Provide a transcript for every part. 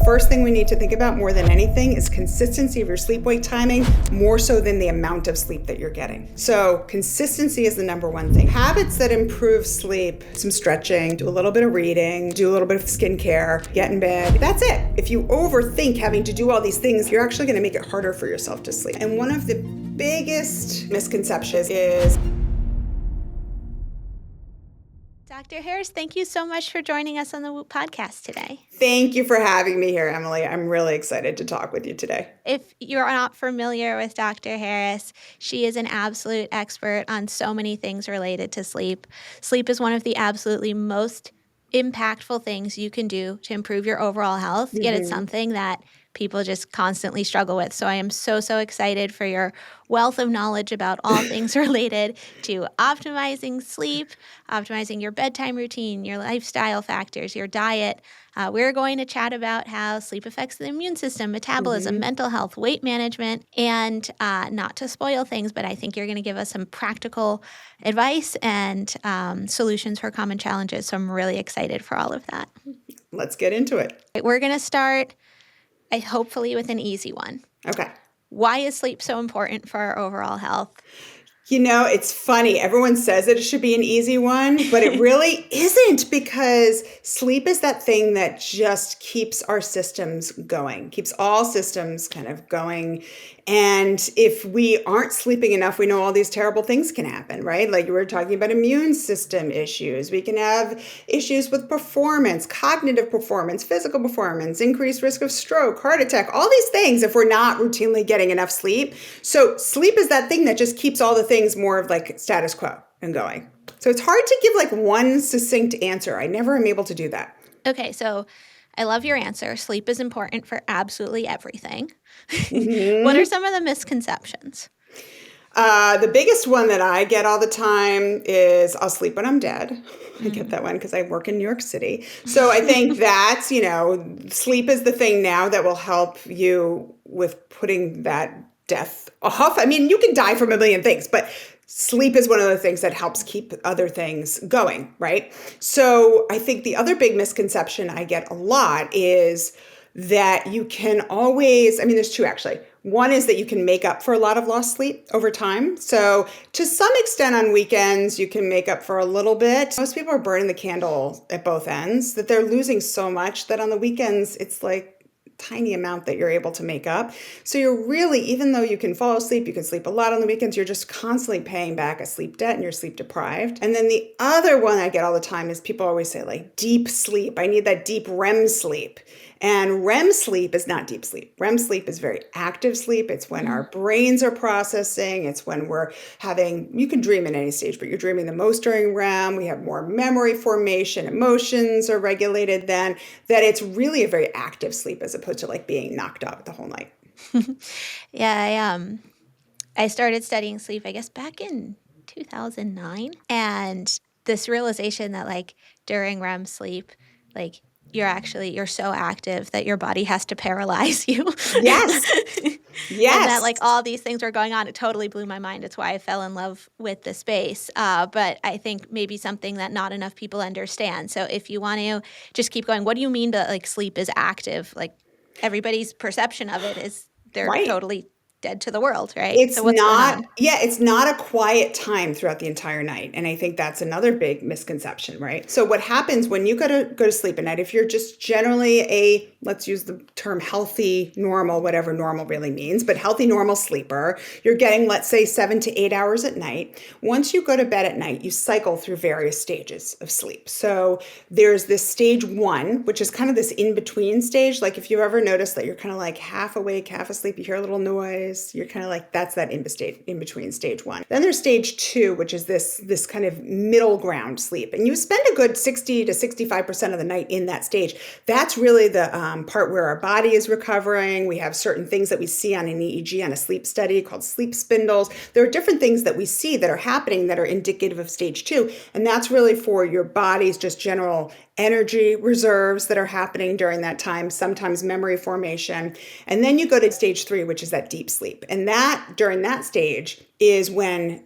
first thing we need to think about more than anything is consistency of your sleep-wake timing, more so than the amount of sleep that you're getting. So consistency is the number one thing. Habits that improve sleep, some stretching, do a little bit of reading, do a little bit of skincare, get in bed. That's it. If you overthink having to do all these things, you're actually going to make it harder for yourself to sleep. And one of the biggest misconceptions is... Dr. Harris, thank you so much for joining us on the Whoop podcast today. Thank you for having me here, Emily. I'm really excited to talk with you today. If you're not familiar with Dr. Harris, she is an absolute expert on so many things related to sleep. Sleep is one of the absolutely most impactful things you can do to improve your overall health, yet it's something that people just constantly struggle with. So I am so excited for your wealth of knowledge about all things related to optimizing sleep, optimizing your bedtime routine, your lifestyle factors, your diet. We're going to chat about how sleep affects the immune system, metabolism, mental health, weight management, and not to spoil things, but I think you're going to give us some practical advice and solutions for common challenges. So I'm really excited for all of that. Let's get into it. We're going to start hopefully with an easy one. Okay. Why is sleep so important for our overall health? You know, it's funny. Everyone says that it should be an easy one, but it really isn't, because sleep is that thing that just keeps our systems going, keeps all systems kind of going. And if we aren't sleeping enough, we know all these terrible things can happen, right? Like you were talking about immune system issues. We can have issues with performance, cognitive performance, physical performance, increased risk of stroke, heart attack, all these things if we're not routinely getting enough sleep. So sleep is that thing that just keeps all the things more of like status quo and going. So it's hard to give like one succinct answer. I never am able to do that. Okay, so I love your answer. Sleep is important for absolutely everything. What are some of the misconceptions? The biggest one that I get all the time is I'll sleep when I'm dead. I get that one because I work in New York City. So I think that's, sleep is the thing now that will help you with putting that death off. I mean, you can die from a million things, but sleep is one of the things that helps keep other things going, right? So I think the other big misconception I get a lot is that you can always, there's two actually. One is that you can make up for a lot of lost sleep over time. So to some extent on weekends, you can make up for a little bit. Most people are burning the candle at both ends, that they're losing so much that on the weekends, it's like tiny amount that you're able to make up. So you're really, even though you can fall asleep, you can sleep a lot on the weekends, you're just constantly paying back a sleep debt and you're sleep deprived. And then the other one I get all the time is people always say like deep sleep. I need that deep REM sleep. And REM sleep is not deep sleep. REM sleep is very active sleep. It's when our brains are processing. It's when we're having, you can dream in any stage, but you're dreaming the most during REM. We have more memory formation. Emotions are regulated then. That it's really a very active sleep as opposed to like being knocked out the whole night. Yeah, I started studying sleep, I guess, back in 2009. And this realization that like during REM sleep, like you're so active that your body has to paralyze you. Yes. Yes. And that like all these things were going on. It totally blew my mind. It's why I fell in love with the space. But I think maybe something that not enough people understand. So if you want to just keep going, what do you mean that like sleep is active? Like everybody's perception of it is they're totally dead to the world, right? It's so what's not, going on? it's not a quiet time throughout the entire night. And I think that's another big misconception, right? So what happens when you go to sleep at night, if you're just generally let's use the term healthy, normal, whatever normal really means, but healthy, normal sleeper, you're getting, let's say 7 to 8 hours at night. Once you go to bed at night, you cycle through various stages of sleep. So there's this stage 1, which is kind of this in-between stage. Like if you've ever noticed that you're kind of like half awake, half asleep, you hear a little noise, you're kind of like, that's that in-between stage 1. Then there's stage 2, which is this kind of middle ground sleep. And you spend a good 60 to 65% of the night in that stage. That's really the part where our body is recovering. We have certain things that we see on an EEG, on a sleep study called sleep spindles. There are different things that we see that are happening that are indicative of stage 2. And that's really for your body's just general energy reserves that are happening during that time, sometimes memory formation. And then you go to stage 3, which is that deep sleep. And that during that stage is when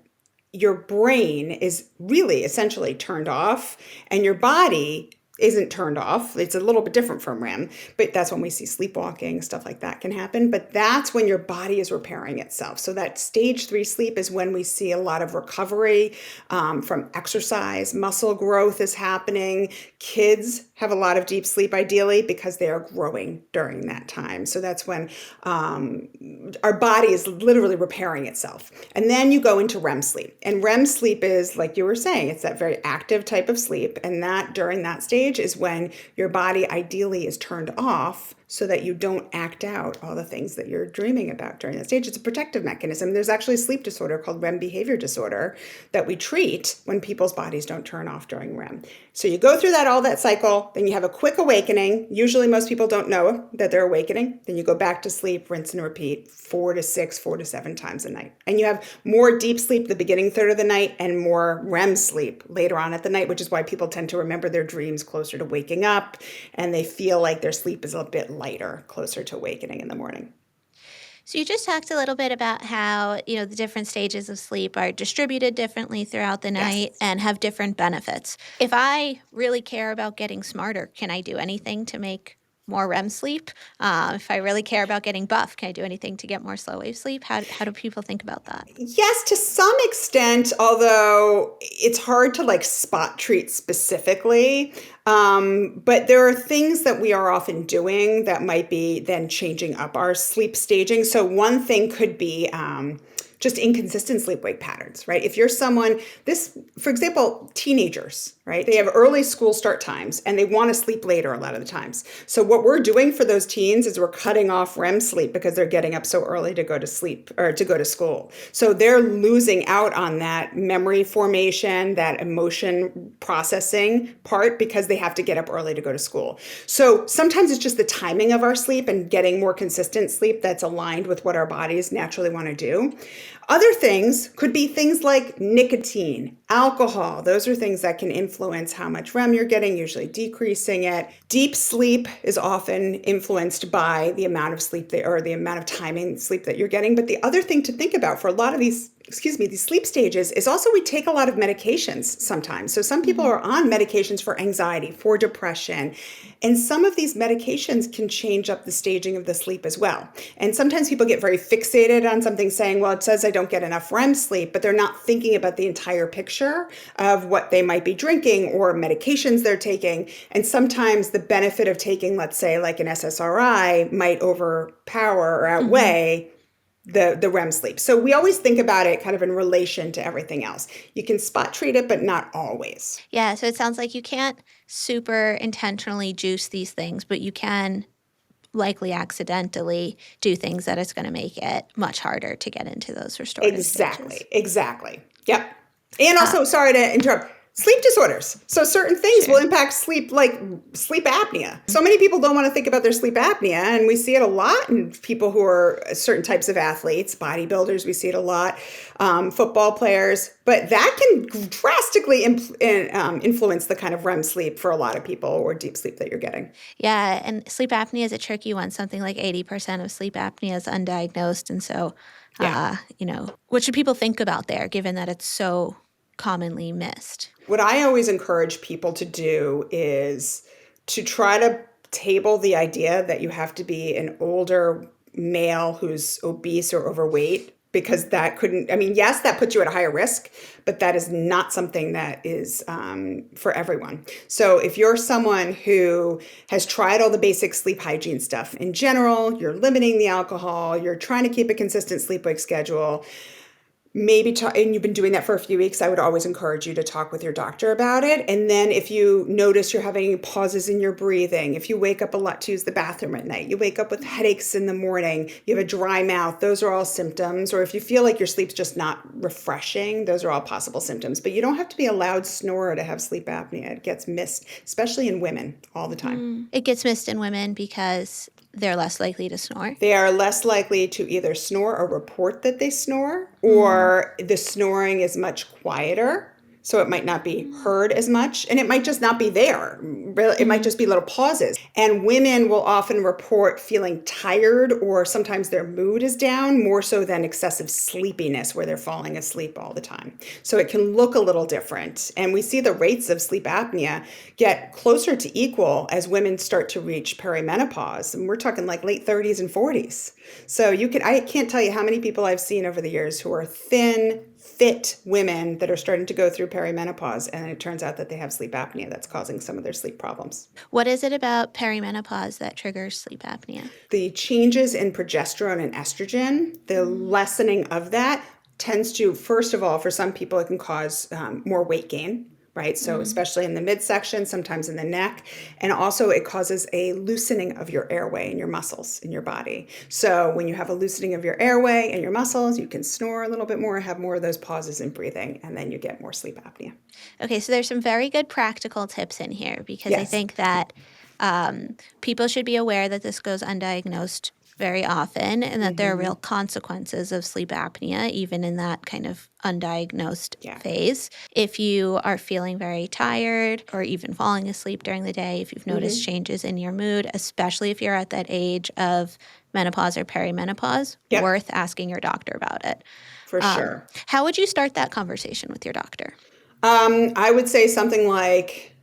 your brain is really essentially turned off and your body isn't turned off. It's a little bit different from REM, but that's when we see sleepwalking, stuff like that can happen. But that's when your body is repairing itself. So that stage 3 sleep is when we see a lot of recovery from exercise, muscle growth is happening. Kids have a lot of deep sleep ideally because they are growing during that time. So that's when our body is literally repairing itself. And then you go into REM sleep. And REM sleep is, like you were saying, it's that very active type of sleep. And that during that stage is when your body ideally is turned off so that you don't act out all the things that you're dreaming about during that stage. It's a protective mechanism. There's actually a sleep disorder called REM behavior disorder that we treat when people's bodies don't turn off during REM. So you go through all that cycle, then you have a quick awakening. Usually most people don't know that they're awakening. Then you go back to sleep, rinse and repeat 4 to 6, 4 to 7 times a night. And you have more deep sleep the beginning third of the night and more REM sleep later on at the night, which is why people tend to remember their dreams closer to waking up, and they feel like their sleep is a bit lighter, closer to awakening in the morning. So you just talked a little bit about how, the different stages of sleep are distributed differently throughout the night Yes. and have different benefits. If I really care about getting smarter, can I do anything to make more REM sleep? If I really care about getting buff, can I do anything to get more slow wave sleep? How do people think about that? Yes, to some extent, although it's hard to like spot treat specifically. But there are things that we are often doing that might be then changing up our sleep staging. So one thing could be just inconsistent sleep wake patterns, right? If you're someone, for example, teenagers, right? They have early school start times and they want to sleep later a lot of the times. So what we're doing for those teens is we're cutting off REM sleep because they're getting up so early to go to sleep or to go to school. So they're losing out on that memory formation, that emotion processing part because they have to get up early to go to school. So sometimes it's just the timing of our sleep and getting more consistent sleep that's aligned with what our bodies naturally want to do. Other things could be things like nicotine, alcohol. Those are things that can influence how much REM you're getting, usually decreasing it. Deep sleep is often influenced by the amount of sleep or the amount of time in sleep that you're getting. But the other thing to think about for a lot of these sleep stages is also we take a lot of medications sometimes. So some people are on medications for anxiety, for depression, and some of these medications can change up the staging of the sleep as well. And sometimes people get very fixated on something saying, well, it says I don't get enough REM sleep, but they're not thinking about the entire picture of what they might be drinking or medications they're taking. And sometimes the benefit of taking, let's say, like an SSRI might overpower or outweigh the REM sleep. So we always think about it kind of in relation to everything else. You can spot treat it, but not always. Yeah, so it sounds like you can't super intentionally juice these things, but you can likely accidentally do things that it's going to make it much harder to get into those restorative stages. Exactly. Yep. And Uh, also, sorry to interrupt, sleep disorders. So certain things will sure. impact sleep, like sleep apnea. So many people don't want to think about their sleep apnea, and we see it a lot in people who are certain types of athletes, bodybuilders, we see it a lot, football players. But that can drastically influence the kind of REM sleep for a lot of people or deep sleep that you're getting. Yeah, and sleep apnea is a tricky one. Something like 80% of sleep apnea is undiagnosed. And so, Yeah. what should people think about there, given that it's so commonly missed? What I always encourage people to do is to try to table the idea that you have to be an older male who's obese or overweight because that couldn't, I mean, yes, that puts you at a higher risk, but that is not something that is for everyone. So if you're someone who has tried all the basic sleep hygiene stuff in general, you're limiting the alcohol, you're trying to keep a consistent sleep wake schedule, and you've been doing that for a few weeks, I would always encourage you to talk with your doctor about it. And then if you notice you're having pauses in your breathing, if you wake up a lot to use the bathroom at night, you wake up with headaches in the morning, you have a dry mouth, those are all symptoms. Or if you feel like your sleep's just not refreshing, those are all possible symptoms. But you don't have to be a loud snorer to have sleep apnea. It gets missed, especially in women, all the time. It gets missed in women because they're less likely to snore. They are less likely to either snore or report that they snore, or the snoring is much quieter. So it might not be heard as much, and it might just not be there. It might Mhm. just be little pauses. And women will often report feeling tired, or sometimes their mood is down more so than excessive sleepiness where they're falling asleep all the time. So it can look a little different. And we see the rates of sleep apnea get closer to equal as women start to reach perimenopause. And we're talking like late 30s and 40s. So I can't tell you how many people I've seen over the years who are thin, fit women that are starting to go through perimenopause, and it turns out that they have sleep apnea that's causing some of their sleep problems. What is it about perimenopause that triggers sleep apnea? The changes in progesterone and estrogen, the lessening of that tends to, first of all, for some people, it can cause more weight gain, right? So, Mm. especially in the midsection, sometimes in the neck. And also, it causes a loosening of your airway and your muscles in your body. So, when you have a loosening of your airway and your muscles, you can snore a little bit more, have more of those pauses in breathing, and then you get more sleep apnea. Okay, so there's some very good practical tips in here because I Yes. think that people should be aware that this goes undiagnosed very often and that there are real Hmm. consequences of sleep apnea, even in that kind of undiagnosed Yeah. phase. If you are feeling very tired or even falling asleep during the day, if you've noticed Hmm. changes in your mood, especially if you're at that age of menopause or perimenopause, Yep. worth asking your doctor about it. For sure. How would you start that conversation with your doctor? I would say something like,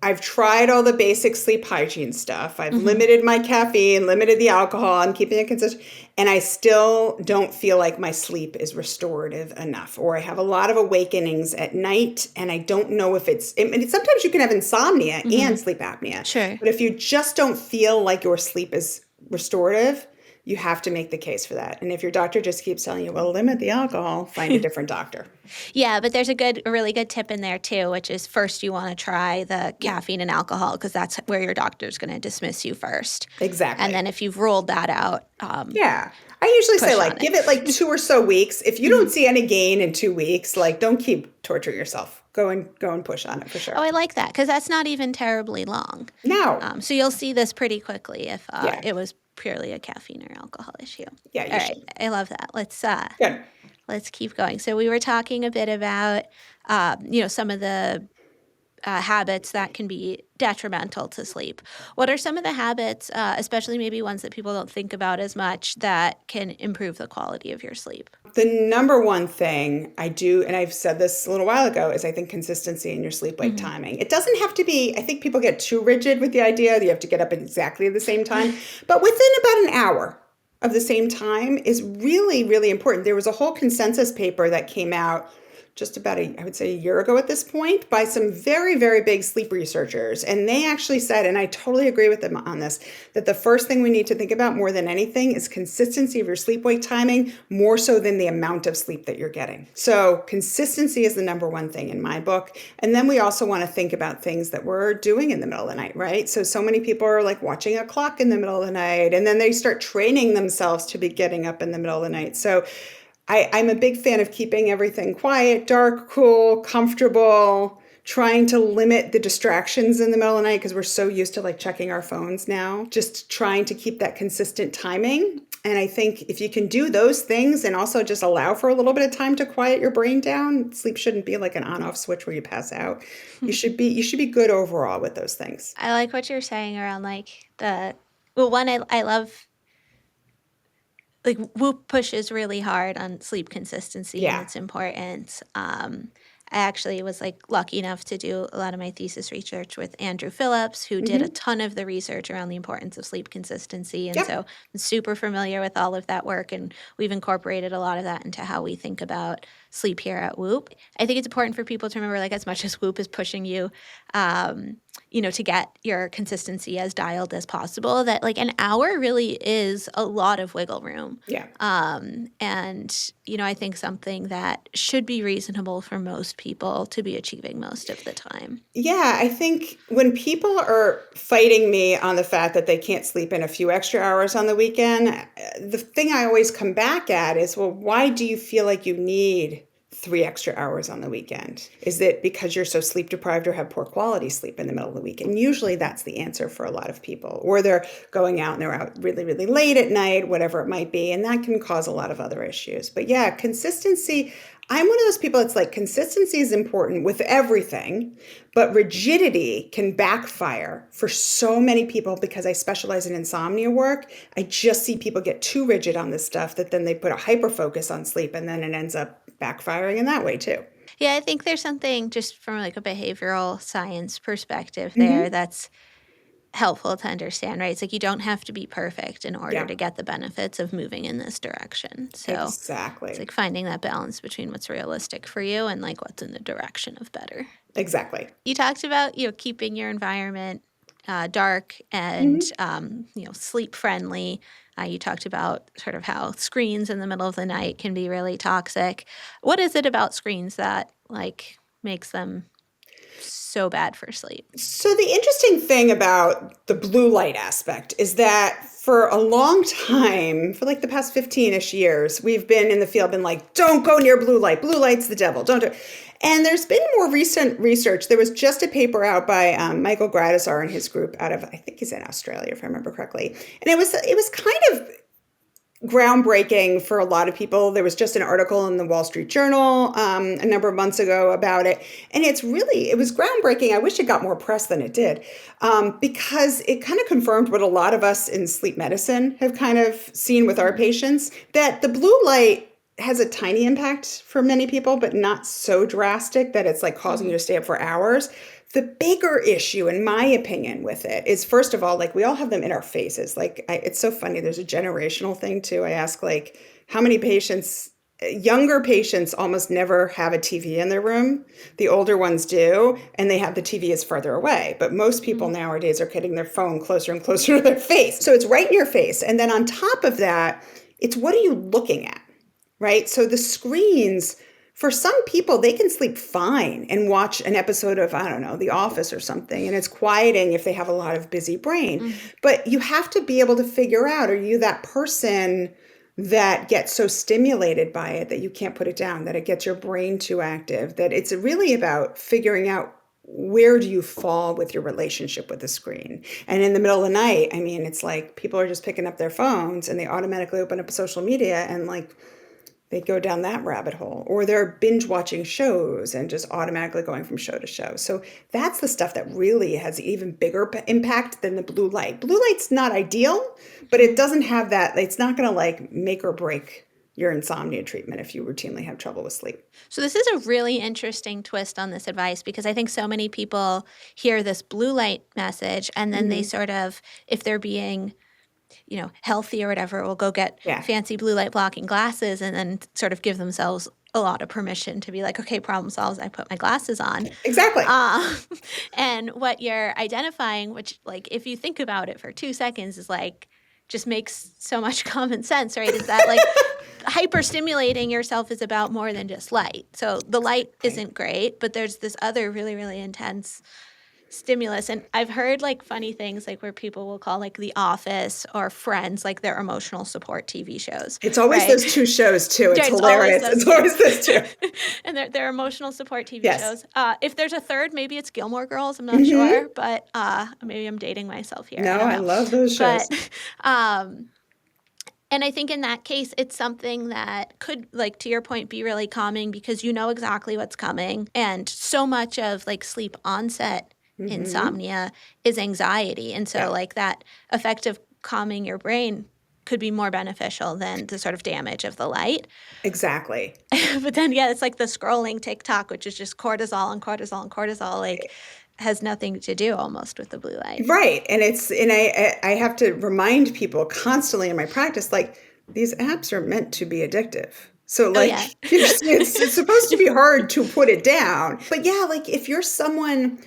I've tried all the basic sleep hygiene stuff. I've Hmm. limited my caffeine, limited the alcohol. I'm keeping it consistent. And I still don't feel like my sleep is restorative enough. Or I have a lot of awakenings at night. And I don't know if sometimes you can have insomnia Hmm. and sleep apnea. Sure. But if you just don't feel like your sleep is restorative, you have to make the case for that. And if your doctor just keeps telling you, well, limit the alcohol, find a different doctor. Yeah, but there's a really good tip in there too, which is first you want to try the Yeah, caffeine and alcohol because that's where your doctor's going to dismiss you first. And exactly. then if you've ruled that out, Yeah. I usually say push like on give it like it. 2 or so weeks. If you don't Mhm. see any gain in 2 weeks, like don't keep torturing yourself. Go and push on it for Oh, sure. I like that because that's not even terribly long. No. So you'll see this pretty quickly if Yeah. it was purely a caffeine or alcohol issue. Yeah, All you right, should. I love that. Good. Let's keep going. So we were talking a bit about some of the habits that can be detrimental to sleep. What are some of the habits, especially maybe ones that people don't think about as much, that can improve the quality of your sleep? The number one thing I do, and I've said this a little while ago, is I think consistency in your sleep wake Hmm. timing. It doesn't have to be, I think people get too rigid with the idea that you have to get up at exactly the same time, but within about an hour of the same time is really, really important. There was a whole consensus paper that came out just about I would say a year ago at this point by some very, very big sleep researchers. And they actually said, and I totally agree with them on this, that the first thing we need to think about more than anything is consistency of your sleep wake timing, more so than the amount of sleep that you're getting. So consistency is the number one thing in my book. And then we also want to think about things that we're doing in the middle of the night, right? So many people are like watching a clock in the middle of the night, and then they start training themselves to be getting up in the middle of the night. So I'm a big fan of keeping everything quiet, dark, cool, comfortable, trying to limit the distractions in the middle of the night because we're so used to like checking our phones now. Just trying to keep that consistent timing. And I think if you can do those things and also just allow for a little bit of time to quiet your brain down, sleep shouldn't be like an on-off switch where you pass out. You should be good overall with those things. I like what you're saying around like one, I love like Whoop pushes really hard on sleep consistency and Yeah. its importance. I actually was like lucky enough to do a lot of my thesis research with Andrew Phillips, who did a Hmm. ton of the research around the importance of sleep consistency. And so Yep. I'm super familiar with all of that work. And we've incorporated a lot of that into how we think about sleep here at Whoop. I think it's important for people to remember, like, as much as Whoop is pushing you, um, to get your consistency as dialed as possible, that like an hour really is a lot of wiggle room. Yeah. And I think something that should be reasonable for most people to be achieving most of the time. Yeah, I think when people are fighting me on the fact that they can't sleep in a few extra hours on the weekend, the thing I always come back at is, well, why do you feel like you need 3 extra hours on the weekend? Is it because you're so sleep deprived or have poor quality sleep in the middle of the week? And usually that's the answer for a lot of people. Or they're going out and they're out really, really late at night, whatever it might be. And that can cause a lot of other issues. But yeah, consistency. I'm one of those people that's like, consistency is important with everything, but rigidity can backfire for so many people because I specialize in insomnia work. I just see people get too rigid on this stuff that then they put a hyper focus on sleep and then it ends up backfiring in that way too. Yeah, I think there's something just from like a behavioral science perspective there Hmm. that's helpful to understand, right? It's like you don't have to be perfect in order Yeah, to get the benefits of moving in this direction. So it's exactly. like finding that balance between what's realistic for you and like what's in the direction of better. Exactly. You talked about, keeping your environment dark and, Hmm. sleep friendly. You talked about sort of how screens in the middle of the night can be really toxic. What is it about screens that like makes them so bad for sleep? So, the interesting thing about the blue light aspect is that for a long time, for like the past 15-ish years, we've been in the field, been like, don't go near blue light. Blue light's the devil. Don't do it. And there's been more recent research. There was just a paper out by Michael Gradisar and his group out of, I think he's in Australia, if I remember correctly. And it was kind of groundbreaking for a lot of people. There was just an article in the Wall Street Journal a number of months ago about it. And it was groundbreaking. I wish it got more press than it did because it kind of confirmed what a lot of us in sleep medicine have kind of seen with our patients, that the blue light has a tiny impact for many people, but not so drastic that it's like causing you Mhm. to stay up for hours. The bigger issue, in my opinion, with it is, first of all, like we all have them in our faces. Like it's so funny. There's a generational thing too. I ask like how many patients, younger patients almost never have a TV in their room. The older ones do, and they have the TV is further away. But most people Mhm. nowadays are getting their phone closer and closer to their face. So it's right in your face. And then on top of that, it's what are you looking at? Right? So the screens, for some people, they can sleep fine and watch an episode of, I don't know, The Office or something, and it's quieting if they have a lot of busy brain. Mhm. But you have to be able to figure out, are you that person that gets so stimulated by it that you can't put it down, that it gets your brain too active, that it's really about figuring out where do you fall with your relationship with the screen. And in the middle of the night, I mean, it's like people are just picking up their phones and they automatically open up social media and like they go down that rabbit hole, or they're binge watching shows and just automatically going from show to show. So that's the stuff that really has even bigger impact than the blue light. Blue light's not ideal, but it Mhm. doesn't have that. It's not going to like make or break your insomnia treatment if you routinely have trouble with sleep. So this is a really interesting twist on this advice because I think so many people hear this blue light message and then they Hmm. sort of, if they're being healthy or whatever, will go get Yeah, fancy blue light blocking glasses and then sort of give themselves a lot of permission to be like, okay, problem solved. I put my glasses on. exactly. Um, and what you're identifying, which, like, if you think about it for 2 seconds, is like, just makes so much common sense, right? Is that like hyper-stimulating yourself is about more than just light. So the light Exactly. isn't great, but there's this other really, really intense stimulus. And I've heard like funny things like where people will call like The Office or Friends like their emotional support TV shows, It's always right? those two shows too. It's It's always hilarious. those It's 2. always those two. And they're emotional support TV Yes. shows. If there's a third, maybe it's Gilmore Girls, I'm not Hmm. sure, but, maybe I'm dating myself here, I No, don't I know. love those But, shows. um and I think in that case, it's something that could, like, to your point, be really calming because you know exactly what's coming. And so much of like sleep onset Hmm. insomnia is anxiety. And so, Yeah, like, that effect of calming your brain could be more beneficial than the sort of damage of the light. exactly. But then, yeah, it's like the scrolling TikTok, which is just cortisol and cortisol and cortisol, like, has nothing to do almost with the blue light. Right. And I have to remind people constantly in my practice, like these apps are meant to be addictive. So Oh, yeah. like it's supposed to be hard to put it down. But yeah, like if you're someone,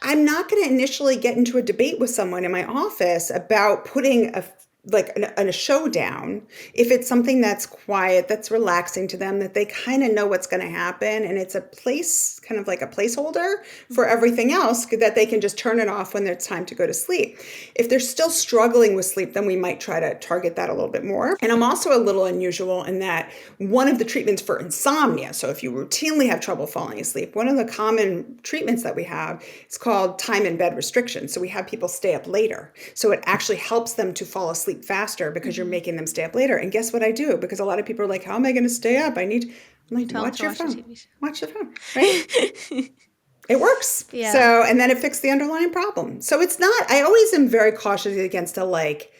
I'm not going to initially get into a debate with someone in my office about putting a show down if it's something that's quiet, that's relaxing to them, that they kind of know what's going to happen, and it's a place kind of like a placeholder for everything else that they can just turn it off when it's time to go to sleep. If they're still struggling with sleep, then we might try to target that a little bit more. And I'm also a little unusual in that one of the treatments for insomnia, so if you routinely have trouble falling asleep, one of the common treatments that we have is called time in bed restriction. So we have people stay up later. So it actually helps them to fall asleep faster because you're making them stay up later. And guess what I do? Because a lot of people are like, how am I going to stay up? I'm like, Tell them watch to your watch the phone. TV show. Watch the phone, right? It works. Yeah. So, and then it fixed the underlying problem. So it's not, I always am very cautious against a like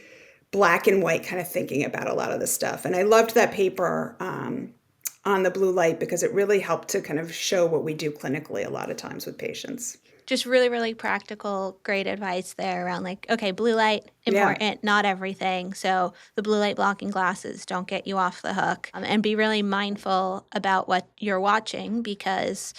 black and white kind of thinking about a lot of this stuff. And I loved that paper on the blue light because it really helped to kind of show what we do clinically a lot of times with patients. Just really, really practical, great advice there around like, okay, blue light, Yeah. important, not everything. So the blue light blocking glasses don't get you off the hook. And be really mindful about what you're watching because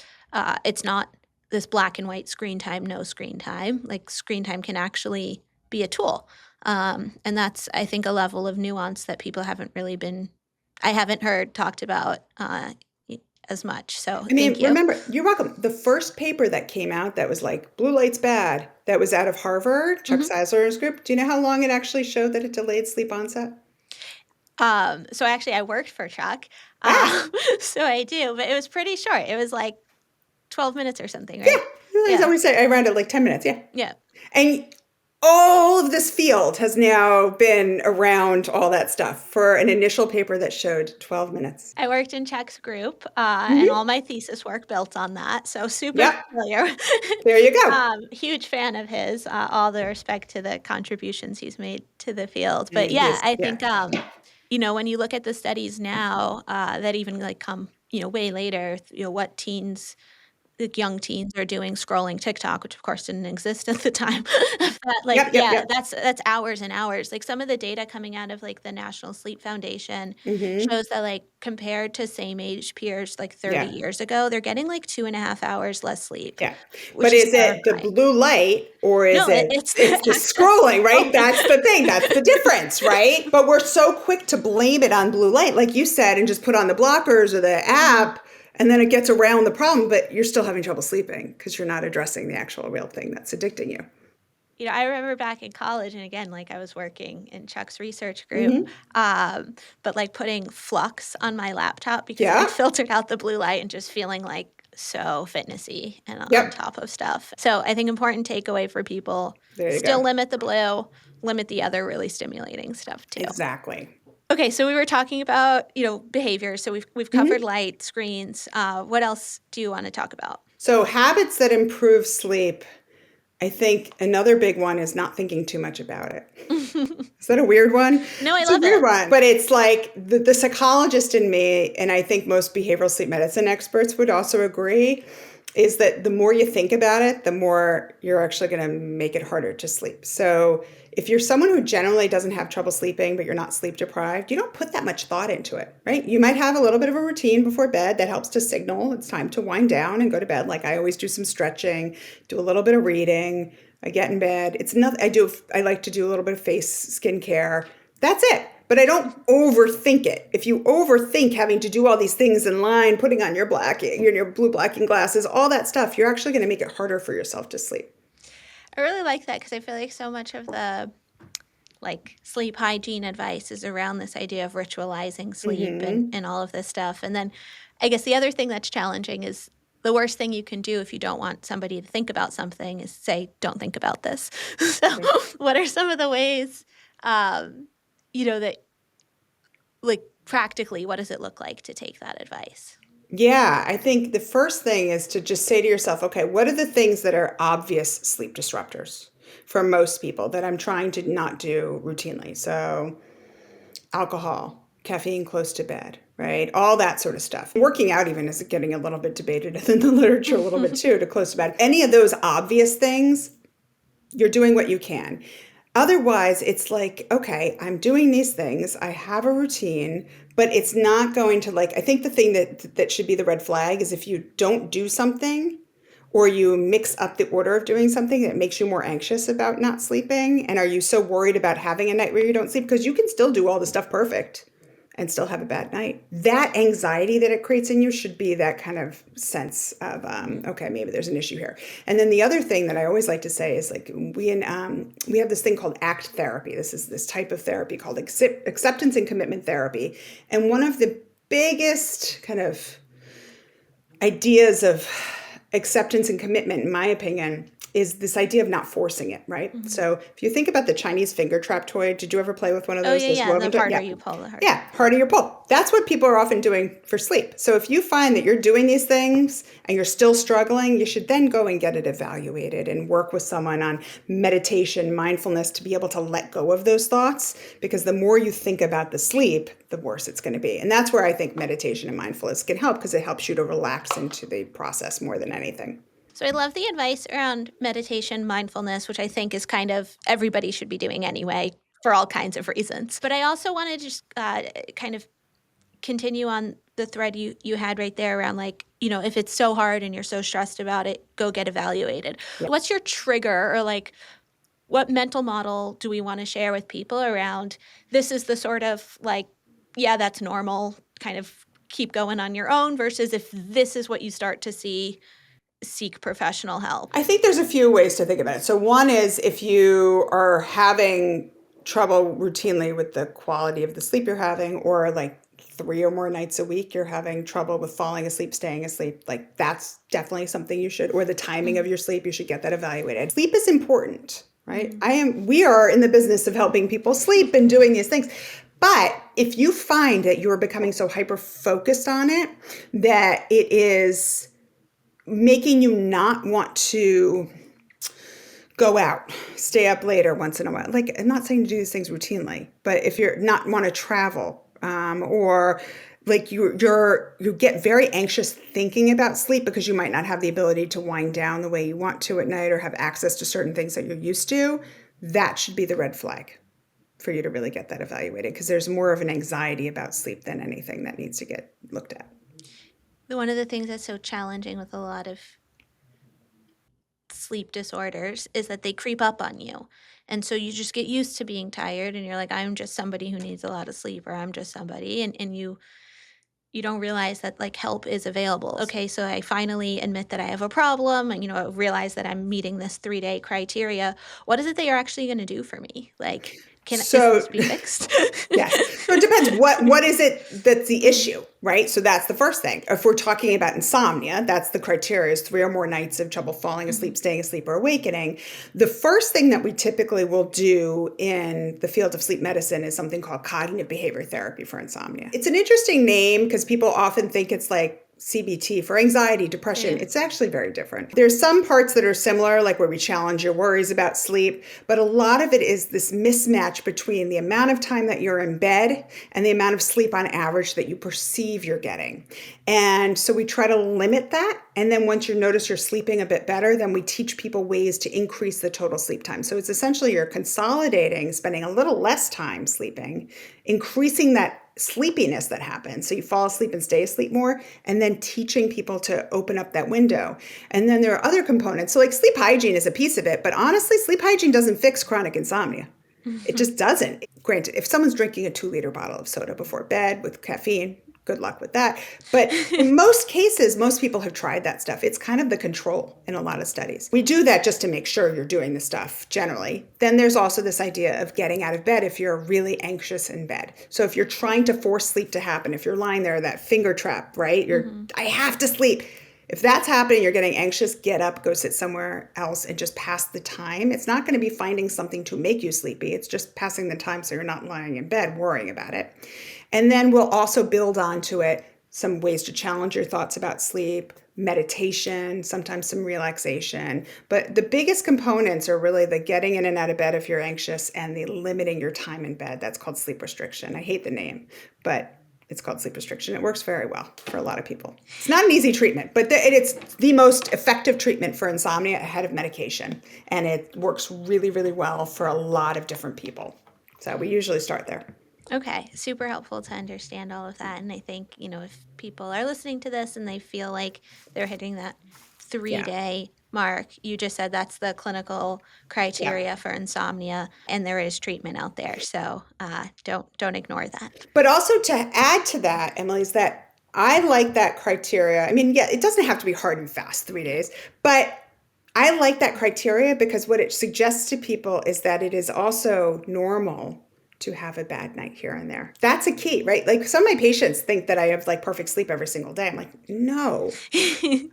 it's not this black and white screen time, no screen time. Like screen time can actually be a tool. And that's, I think, a level of nuance that people haven't really been, I haven't heard talked about as much. So I thank mean, you. remember, you're welcome. The first paper that came out that was like blue light's bad, that was out of Harvard, Chuck Seisler's group. Do you know how long it actually showed that it delayed sleep onset? So actually I worked for Chuck. Ah, So I do, but it was pretty short. It was like 12 minutes or something, yeah. right? I Yeah. always say I rounded like 10 minutes. Yeah. Yeah. And all of this field has now been around all that stuff for an initial paper that showed 12 minutes. I worked in Chuck's group, and all my thesis work built on that. So super Yep. familiar. There you go. Huge fan of his, all the respect to the contributions he's made to the field. But And yeah, his, I yeah. think, when you look at the studies now, that even like come, way later, what teens like young teens are doing scrolling TikTok, which of course didn't exist at the time of that. Like, Yep, yep, yeah, yep. that's hours and hours. Like some of the data coming out of like the National Sleep Foundation Mm-hmm. shows that like compared to same age peers like 30 Yeah. years ago, they're getting like 2.5 hours less sleep, Yeah. But which is is it the terrifying. blue light or is No, it it's the it's the access to scrolling, right? scrolling. That's the thing. That's the difference, right? But we're so quick to blame it on blue light, like you said, and just put on the blockers or the app, and then it gets around the problem, but you're still having trouble sleeping because you're not addressing the actual real thing that's addicting you. I remember back in college, and again, like I was working in Chuck's research group, Mm-hmm. but like putting flux on my laptop because it like Yeah. filtered out the blue light and just feeling like so fitnessy and on Yep. top of stuff. So I think important takeaway for people, There you still go. limit the blue, limit the other really stimulating stuff too. Exactly. Okay, so we were talking about, behavior. So we've covered light, screens. What else do you want to talk about? So habits that improve sleep. I think another big one is not thinking too much about it. Is that a weird one? No, I It's a love weird it. one. But it's like the psychologist in me, and I think most behavioral sleep medicine experts would also agree, is that the more you think about it, the more you're actually going to make it harder to sleep. So if you're someone who generally doesn't have trouble sleeping, but you're not sleep deprived, you don't put that much thought into it, right? You might have a little bit of a routine before bed that helps to signal it's time to wind down and go to bed. Like I always do some stretching, do a little bit of reading. I get in bed. It's nothing. I like to do a little bit of face skincare. That's it. But I don't overthink it. If you overthink having to do all these things in line, putting on your blue blocking glasses, all that stuff, you're actually going to make it harder for yourself to sleep. I really like that because I feel like so much of the like sleep hygiene advice is around this idea of ritualizing sleep and all of this stuff. And then I guess the other thing that's challenging is the worst thing you can do if you don't want somebody to think about something is say, don't think about this. So what are some of the ways, that like practically, what does it look like to take that advice? Yeah, I think the first thing is to just say to yourself, okay, what are the things that are obvious sleep disruptors for most people that I'm trying to not do routinely? So, alcohol, caffeine close to bed, right? All that sort of stuff. Working out even is getting a little bit debated in the literature a little bit too, to close to bed. Any of those obvious things, you're doing what you can. Otherwise, it's like, okay, I'm doing these things. I have a routine, but it's not going to I think the thing that should be the red flag is if you don't do something or you mix up the order of doing something that makes you more anxious about not sleeping. And are you so worried about having a night where you don't sleep? Because you can still do all the stuff perfect and still have a bad night. That anxiety that it creates in you should be that kind of sense of, okay, maybe there's an issue here. And then the other thing that I always like to say is like we have this thing called ACT therapy. This is this type of therapy called acceptance and commitment therapy. And one of the biggest kind of ideas of acceptance and commitment, in my opinion, is this idea of not forcing it, right? Mm-hmm. So if you think about the Chinese finger trap toy, did you ever play with one of Oh, those? yeah, Those yeah. woven The toy? harder Yeah. you pull, the harder. Yeah, harder your pull. That's what people are often doing for sleep. So if you find that you're doing these things and you're still struggling, you should then go and get it evaluated and work with someone on meditation, mindfulness to be able to let go of those thoughts. Because the more you think about the sleep, the worse it's going to be. And that's where I think meditation and mindfulness can help, because it helps you to relax into the process more than anything. So I love the advice around meditation, mindfulness, which I think is kind of everybody should be doing anyway for all kinds of reasons. But I also want to just kind of continue on the thread you had right there around, like, if it's so hard and you're so stressed about it, go get evaluated. Yeah. What's your trigger, or like what mental model do we want to share with people around this is the sort of like, yeah, that's normal, kind of keep going on your own, versus if this is what you start to see, seek professional help? I think there's a few ways to think about it. So one is if you are having trouble routinely with the quality of the sleep you're having, or like 3 or more nights a week you're having trouble with falling asleep, staying asleep, like that's definitely something you should, or the timing of your sleep, you should get that evaluated. Sleep is important, right? We are in the business of helping people sleep and doing these things. But if you find that you're becoming so hyper focused on it that it is making you not want to go out, stay up later once in a while. Like, I'm not saying to do these things routinely, but if you're not want to travel, or like you get very anxious thinking about sleep because you might not have the ability to wind down the way you want to at night, or have access to certain things that you're used to, that should be the red flag for you to really get that evaluated, because there's more of an anxiety about sleep than anything that needs to get looked at. One of the things that's so challenging with a lot of sleep disorders is that they creep up on you. And so you just get used to being tired, and you're like, I'm just somebody who needs a lot of sleep, or I'm just somebody, and you don't realize that like help is available. Okay, so I finally admit that I have a problem, and realize that I'm meeting this 3-day criteria. What is it that you're actually going to do for me? Like, is So this be fixed? yes. So it depends. What is it that's the issue, right? So that's the first thing. If we're talking about insomnia, that's the criteria, is 3 or more nights of trouble falling asleep, staying asleep, or awakening. The first thing that we typically will do in the field of sleep medicine is something called cognitive behavior therapy for insomnia. It's an interesting name because people often think it's like CBT for anxiety, depression. Yeah. It's actually very different. There's some parts that are similar, like where we challenge your worries about sleep, but a lot of it is this mismatch between the amount of time that you're in bed and the amount of sleep on average that you perceive you're getting. And so we try to limit that. And then once you notice you're sleeping a bit better, then we teach people ways to increase the total sleep time. So it's essentially you're consolidating, spending a little less time sleeping, increasing that sleepiness that happens. So you fall asleep and stay asleep more, and then teaching people to open up that window. And then there are other components. So like sleep hygiene is a piece of it, but honestly, sleep hygiene doesn't fix chronic insomnia. It just doesn't. Granted, if someone's drinking a 2-liter bottle of soda before bed with caffeine, good luck with that. But in most cases, most people have tried that stuff. It's kind of the control in a lot of studies. We do that just to make sure you're doing the stuff generally. Then there's also this idea of getting out of bed if you're really anxious in bed. So if you're trying to force sleep to happen, if you're lying there, that finger trap, right? I have to sleep. If that's happening, you're getting anxious, get up, go sit somewhere else and just pass the time. It's not going to be finding something to make you sleepy. It's just passing the time so you're not lying in bed worrying about it. And then we'll also build onto it some ways to challenge your thoughts about sleep, meditation, sometimes some relaxation. But the biggest components are really the getting in and out of bed if you're anxious, and the limiting your time in bed. That's called sleep restriction. I hate the name, but it's called sleep restriction. It works very well for a lot of people. It's not an easy treatment, but it's the most effective treatment for insomnia ahead of medication. And it works really, really well for a lot of different people. So we usually start there. Okay, super helpful to understand all of that. And I think, if people are listening to this and they feel like they're hitting that three Yeah. day mark. You just said that's the clinical Yeah. criteria for insomnia, and there is treatment out there. So don't ignore that. But also to add to that, Emily, is that I like that criteria. I mean, yeah, it doesn't have to be hard and fast 3 days, but I like that criteria because what it suggests to people is that it is also normal to have a bad night here and there. That's a key, right? Like some of my patients think that I have like perfect sleep every single day. I'm like, no,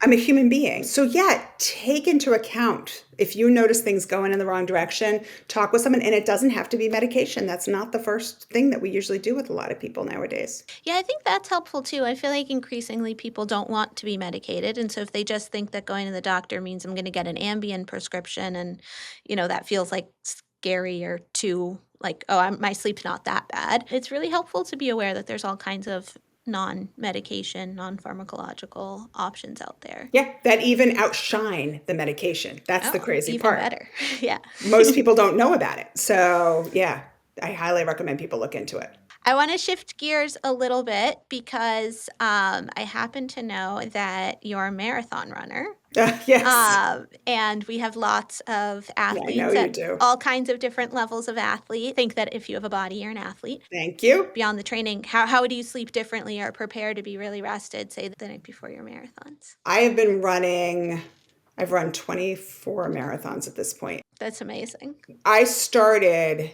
I'm a human being. So yeah, take into account if you notice things going in the wrong direction, talk with someone, and it doesn't have to be medication. That's not the first thing that we usually do with a lot of people nowadays. Yeah, I think that's helpful too. I feel like increasingly people don't want to be medicated. And so if they just think that going to the doctor means I'm going to get an Ambien prescription and, that feels like scary or too like, oh, my sleep's not that bad. It's really helpful to be aware that there's all kinds of non-medication, non-pharmacological options out there. Yeah, that even outshine the medication. That's the Oh, crazy even part. better. Yeah. Most people don't know about it. So yeah, I highly recommend people look into it. I want to shift gears a little bit because I happen to know that you're a marathon runner. Yes. And we have lots of Yeah, I know athletes you at do. all kinds of different levels of athlete. Think that if you have a body, you're an athlete. Thank you. Beyond the training, how do you sleep differently or prepare to be really rested, say the night before your marathons? I have been running, I've run 24 marathons at this point. That's amazing. I started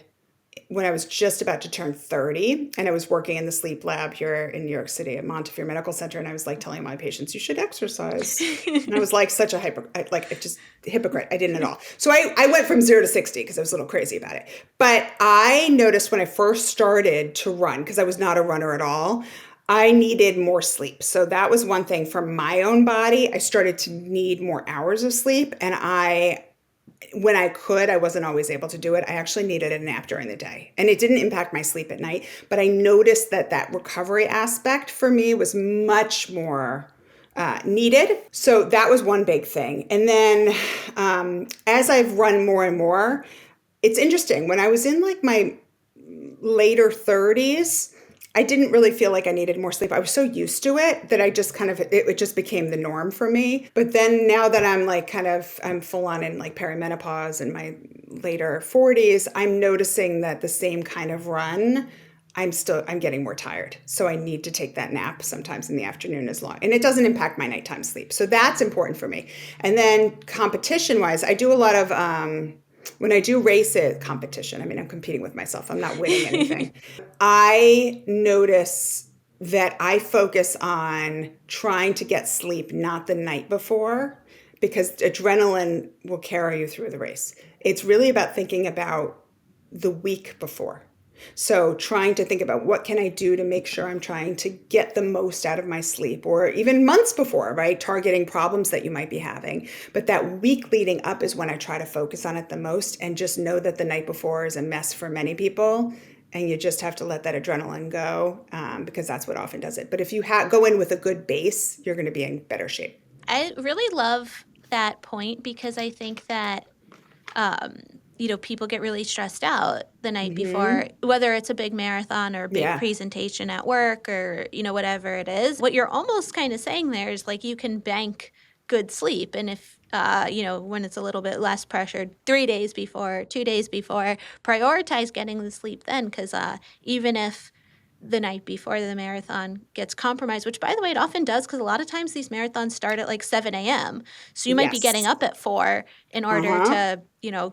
when I was just about to turn 30, and I was working in the sleep lab here in New York City at Montefiore Medical Center, and I was like telling my patients, you should exercise. And I was like such a hypocrite. I didn't at all. So I went from 0 to 60 because I was a little crazy about it. But I noticed when I first started to run, because I was not a runner at all, I needed more sleep. So that was one thing for my own body. I started to need more hours of sleep, and when I could, I wasn't always able to do it. I actually needed a nap during the day, and it didn't impact my sleep at night. But I noticed that recovery aspect for me was much more needed. So that was one big thing. And then as I've run more and more, it's interesting. When I was in like my later 30s, I didn't really feel like I needed more sleep. I was so used to it that I just it just became the norm for me. But then now that I'm like I'm full on in like perimenopause in my later 40s, I'm noticing that the same kind of run, I'm getting more tired. So I need to take that nap sometimes in the afternoon as long. And it doesn't impact my nighttime sleep. So that's important for me. And then competition wise, I do a lot of, when I do competition, I mean, I'm competing with myself. I'm not winning anything. I notice that I focus on trying to get sleep not the night before, because adrenaline will carry you through the race. It's really about thinking about the week before. So trying to think about what can I do to make sure I'm trying to get the most out of my sleep, or even months before, right? Targeting problems that you might be having. But that week leading up is when I try to focus on it the most, and just know that the night before is a mess for many people. And you just have to let that adrenaline go, because that's what often does it. But if you go in with a good base, you're going to be in better shape. I really love that point because I think that people get really stressed out the night before, whether it's a big marathon or a big Yeah, presentation at work or, whatever it is. What you're almost kind of saying there is like you can bank good sleep. And if, when it's a little bit less pressured, 3 days before, 2 days before, prioritize getting the sleep then. Because even if the night before the marathon gets compromised, which by the way, it often does because a lot of times these marathons start at like 7 a.m. So you might be getting yes. up at 4 in order Uh-huh. to,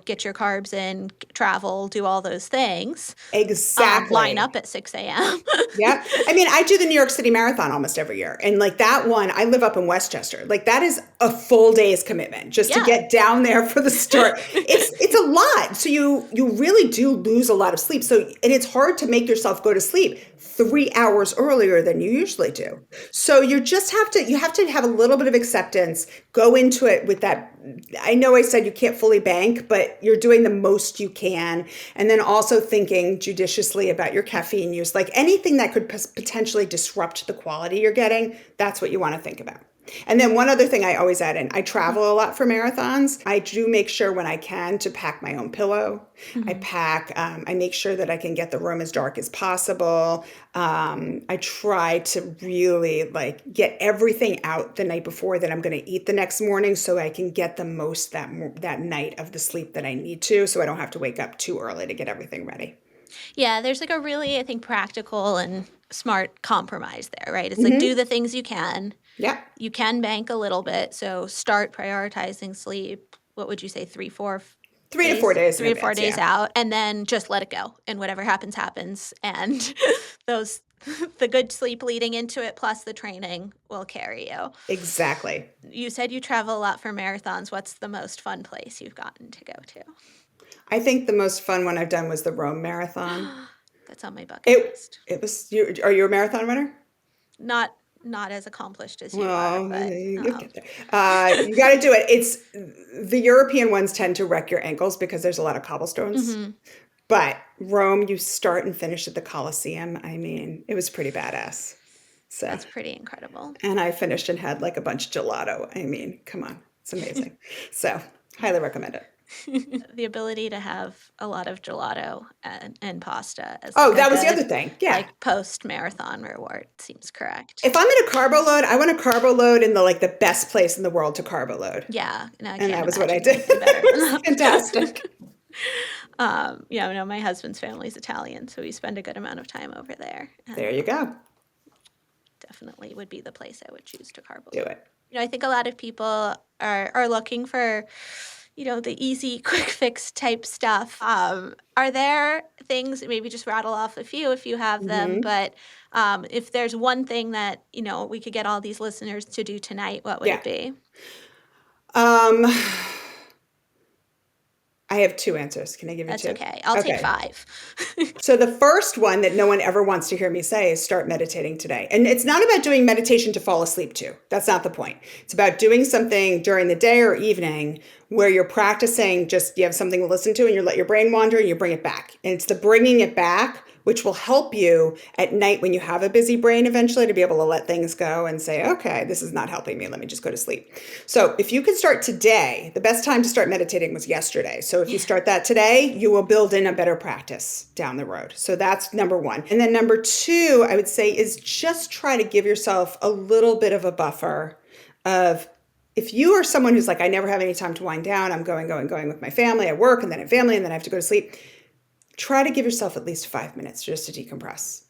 get your carbs in, travel, do all those things, line Exactly. up at 6 a.m. Yeah. I mean, I do the New York City Marathon almost every year. And like that one, I live up in Westchester. Like that is a full day's commitment just to Yeah. get down there for the start. It's a lot. So you really do lose a lot of sleep. So and it's hard to make yourself go to sleep 3 hours earlier than you usually do. So you have to have a little bit of acceptance, go into it with that. I know I said you can't fully bank, but you're doing the most you can. And then also thinking judiciously about your caffeine use, like anything that could potentially disrupt the quality you're getting. That's what you want to think about. And then one other thing I always add in, I travel a lot for marathons. I do make sure when I can to pack my own pillow. Mhm. I make sure that I can get the room as dark as possible. I try to really like get everything out the night before that I'm going to eat the next morning so I can get the most that night of the sleep that I need to, so I don't have to wake up too early to get everything ready. Yeah, there's like a really, I think, practical and smart compromise there, right? It's like do Hmm. the things you can. Yeah. You can bank a little bit, so start prioritizing sleep. What would you say, 3 to 4 days in 3 to 4 advance. days Yeah. out, and then just let it go. And whatever happens, happens. And those, the good sleep leading into it plus the training will carry you. Exactly. You said you travel a lot for marathons. What's the most fun place you've gotten to go I think the most fun one I've done was the Rome Marathon. to? That's on my bucket It list. it was you. Are you a marathon runner? Not not as accomplished as you are, Well, but you'll get there. You got to do it. It's the European ones tend to wreck your ankles because there's a lot of cobblestones. mhm, But Rome, you start and finish at the Colosseum. I mean, it was pretty badass. So, that's pretty incredible. and I finished and had like a bunch of gelato. I mean, come on, it's amazing. So, highly recommend it. The ability to have a lot of gelato and pasta as Oh, like a that was the other good thing. Yeah. like post marathon reward seems correct. If I'm in a carbo load, I want a carbo load in the like the best place in the world to carbo load. Yeah, and I And can't that was what I imagine did. anything better It than was that. fantastic. Yeah, no, my husband's family's Italian, so we spend a good amount of time over there, There and you go. definitely would be the place I would choose to carbo Do load. it. I think a lot of people are looking for, the easy, quick fix type stuff. Are there things, maybe just rattle off a few if you have them, Hmm. but if there's one thing that, we could get all these listeners to do tonight, what would Yeah. it be? Um, I have two answers. Can I give you That's two? okay. I'll take Okay. 5. So the first one that no one ever wants to hear me say is start meditating today. And it's not about doing meditation to fall asleep to. That's not the point. It's about doing something during the day or evening where you're practicing, just you have something to listen to and you let your brain wander and you bring it back. And it's the bringing it back which will help you at night when you have a busy brain eventually to be able to let things go and say, okay, this is not helping me. Let me just go to sleep. So if you can start today, the best time to start meditating was yesterday. So if you Yeah. start that today, you will build in a better practice down the road. So that's number one. And then number two, I would say is just try to give yourself a little bit of a buffer of if you are someone who's like, I never have any time to wind down, I'm going with my family, I work and then I have family and then I have to go to sleep. Try to give yourself at least 5 minutes just to decompress,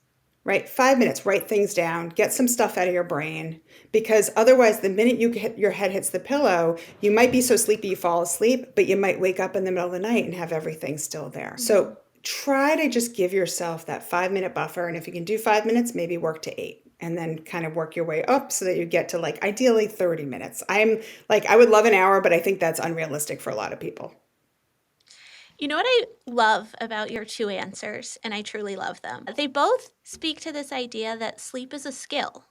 right? 5 minutes, write things down, get some stuff out of your brain, because otherwise, the minute your head hits the pillow, you might be so sleepy you fall asleep, but you might wake up in the middle of the night and have everything still there. Mhm. So try to just give yourself that 5 minute buffer. And if you can do 5 minutes, maybe work to 8 and then kind of work your way up so that you get to like ideally 30 minutes. I'm like, I would love an hour, but I think that's unrealistic for a lot of people. You know what I love about your two answers, and I truly love them? They both speak to this idea that sleep is a skill.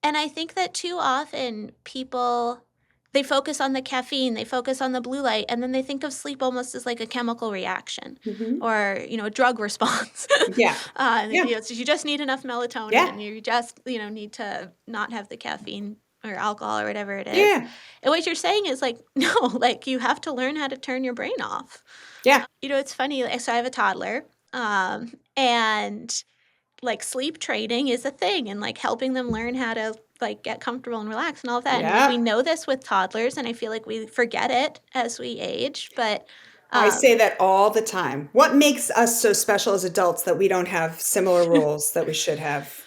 And I think that too often people they focus on the caffeine, they focus on the blue light, and then they think of sleep almost as like a chemical reaction Hmm. or, a drug response. Yeah. Yeah. You just need enough Yeah. melatonin. You just, need to not have the caffeine or alcohol or whatever it is. Yeah. And what you're saying is like, no, like you have to learn how to turn your brain off. Yeah. It's funny. So I have a toddler, and like sleep training is a thing and like helping them learn how to like get comfortable and relax and all of that. And like we Yeah. know this with toddlers and I feel like we forget it as we age, but I say um that all the time. What makes us so special as adults that we don't have similar rules that we should have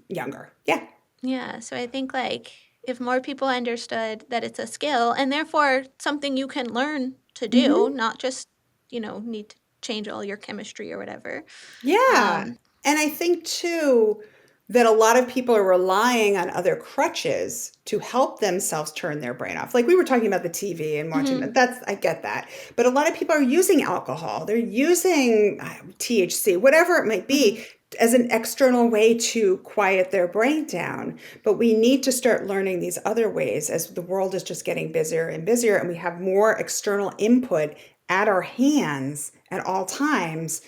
younger? Yeah. yeah, so I think like if more people understood that it's a skill and therefore something you can learn to do, Hmm. not just, need to change all your chemistry or whatever. Yeah. Um And I think too that a lot of people are relying on other crutches to help themselves turn their brain off. Like we were talking about the TV and watching that. mhm, I get that. But a lot of people are using alcohol. They're using THC, whatever it might mhm. be, as an external way to quiet their brain down. But we need to start learning these other ways as the world is just getting busier and busier and we have more external input at our hands at all times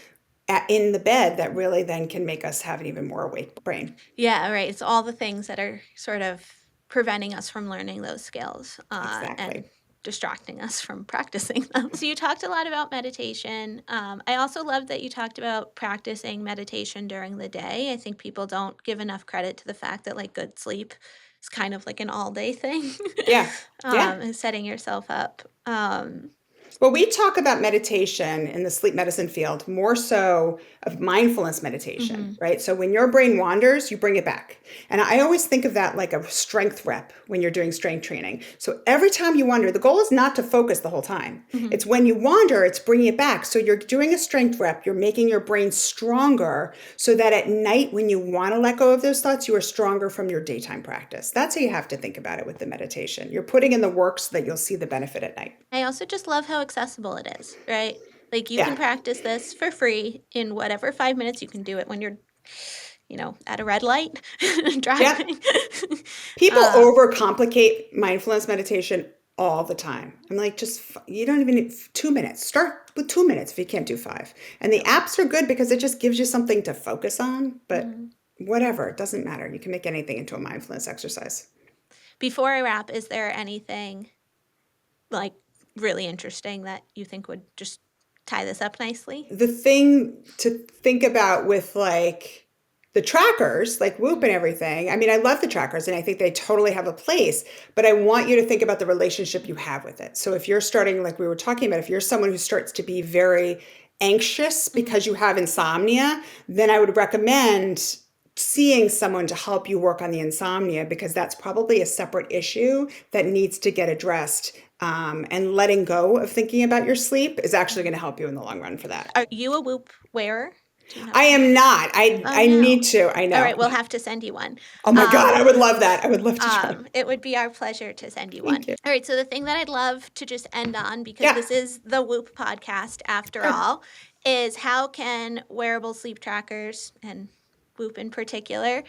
in the bed that really then can make us have an even more awake brain. Yeah, right. It's all the things that are sort of preventing us from learning those skills and Exactly. distracting us from practicing them. So you talked a lot about meditation. I also love that you talked about practicing meditation during the day. I think people don't give enough credit to the fact that like good sleep is kind of like an all day thing, Yeah. Yeah. and setting yourself up. Well, we talk about meditation in the sleep medicine field more so of mindfulness meditation, Mhm, right? So when your brain wanders, you bring it back. And I always think of that like a strength rep when you're doing strength training. So every time you wander, the goal is not to focus the whole time. mhm. It's when you wander, it's bringing it back. So you're doing a strength rep, you're making your brain stronger so that at night when you want to let go of those thoughts, you are stronger from your daytime practice. That's how you have to think about it with the meditation. You're putting in the work so that you'll see the benefit at night. I also just love how accessible it is, right? Like you can Yeah. practice this for free in whatever 5 minutes. You can do it when you're, at a red light Yep. driving. People um, overcomplicate mindfulness meditation all the time. I'm like, you don't even need 2 minutes. Start with 2 minutes if you can't do five. And the yep. apps are good because it just gives you something to focus on. But Mhm. whatever, it doesn't matter. You can make anything into a mindfulness exercise. Before I wrap, is there anything like really interesting that you think would just tie this up nicely? The thing to think about with like the trackers, like Whoop and Mhm. everything. I mean, I love the trackers and I think they totally have a place, but I want you to think about the relationship you have with it. So if you're starting, like we were talking about, if you're someone who starts to be very anxious Mhm. because you have insomnia, then I would recommend seeing someone to help you work on the insomnia because that's probably a separate issue that needs to get addressed. And letting go of thinking about your sleep is actually going Mhm. to help you in the long run for that. Are you a Whoop wearer? Do you know I if you am not. I Oh, I no. need to. I All know. right, we'll have to send you one. Oh my God, I Um, would love that. I would love to try. it would be our pleasure to send you one. Thank you. All right, so the thing that I'd love to just end on, because Yeah, this is the Whoop podcast after sure. all, is how can wearable sleep trackers and Whoop in particular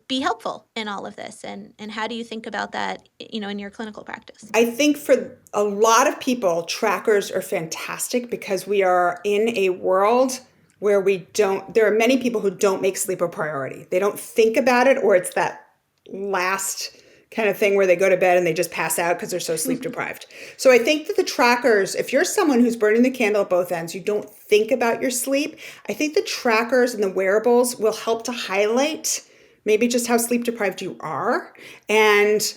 be helpful in all of this, and how do you think about that, in your clinical practice? I think for a lot of people, trackers are fantastic because we are in a world where there are many people who don't make sleep a priority. They don't think about it, or it's that last kind of thing where they go to bed and they just pass out because they're so sleep deprived. So I think that the trackers, if you're someone who's burning the candle at both ends, you don't think about your sleep, I think the trackers and the wearables will help to highlight maybe just how sleep deprived you are and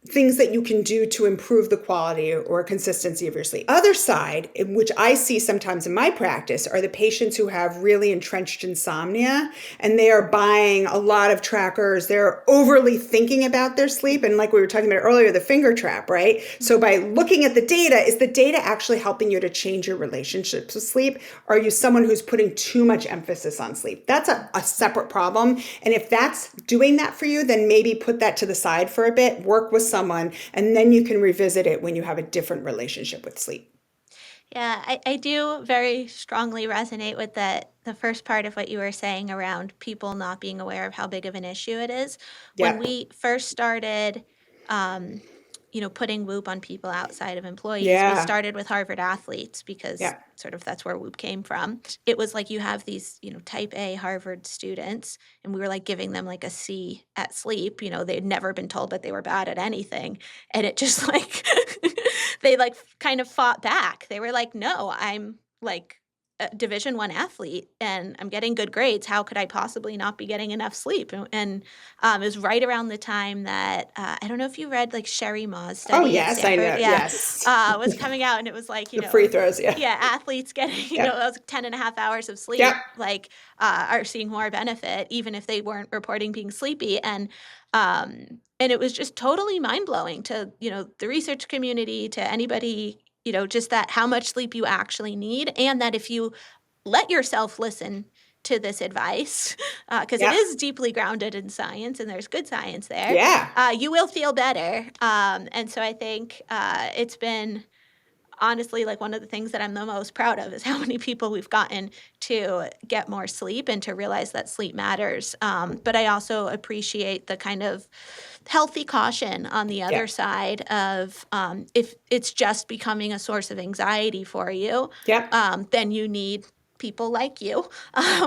things that you can do to improve the quality or consistency of your sleep. Other side, which I see sometimes in my practice, are the patients who have really entrenched insomnia and they are buying a lot of trackers. They're overly thinking about their sleep. And like we were talking about earlier, the finger trap, right? So by looking at the data, is the data actually helping you to change your relationships with sleep? Are you someone who's putting too much emphasis on sleep? That's a separate problem. And if that's doing that for you, then maybe put that to the side for a bit, work with someone, and then you can revisit it when you have a different relationship with sleep. Yeah, I do very strongly resonate with the first part of what you were saying around people not being aware of how big of an issue it is. When Yep. we first started, um, putting Whoop on people outside of employees, we Yeah. started with Harvard athletes because Yeah. sort of that's where Whoop came from. It was like you have these, type A Harvard students, and we were like giving them like a C at sleep. They'd never been told that they were bad at anything. And it just like they like kind of fought back. They were like, "No, I'm like a Division 1 athlete and I'm getting good grades. How could I possibly not be getting enough sleep?" And it was right around the time that I don't know if you read like Sherry Ma's Oh, study at yes, I Stanford. know. Yeah, Yes. was coming out, and it was like, The free throws. Yeah. yeah, athletes getting, Yep. those 10 and a half hours of Yep. sleep, like, are seeing more benefit, even if they weren't reporting being sleepy. And it was just totally mind blowing to, the research community, to anybody, just that how much sleep you actually need. And that if you let yourself listen to this advice, because it Yep. is deeply grounded in science and there's good science there, Yeah. you will feel better. And so I think it's been honestly like one of the things that I'm the most proud of is how many people we've gotten to get more sleep and to realize that sleep matters. But I also appreciate the kind of healthy caution on the other Yep. side of if it's just becoming a source of anxiety for you, Yep. then you need people like you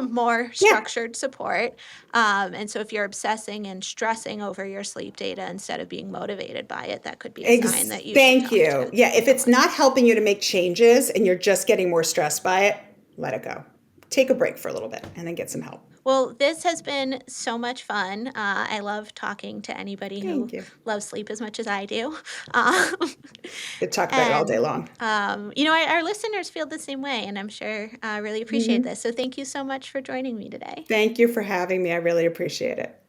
more Yeah. structured support. And so if you're obsessing and stressing over your sleep data instead of being motivated by it, that could be a sign that you should Thank talk you. to Yeah, if it's someone. not helping you to make changes and you're just getting more stressed by it, let it go. Take a break for a little bit and then get some help. Well, this has been so much fun. I love talking to anybody Thank who you. loves sleep as much as I do. Um, Could talk about it all day and, long. our listeners feel the same way, and I'm sure really appreciate Mhm. this. So thank you so much for joining me today. Thank you for having me. I really appreciate it.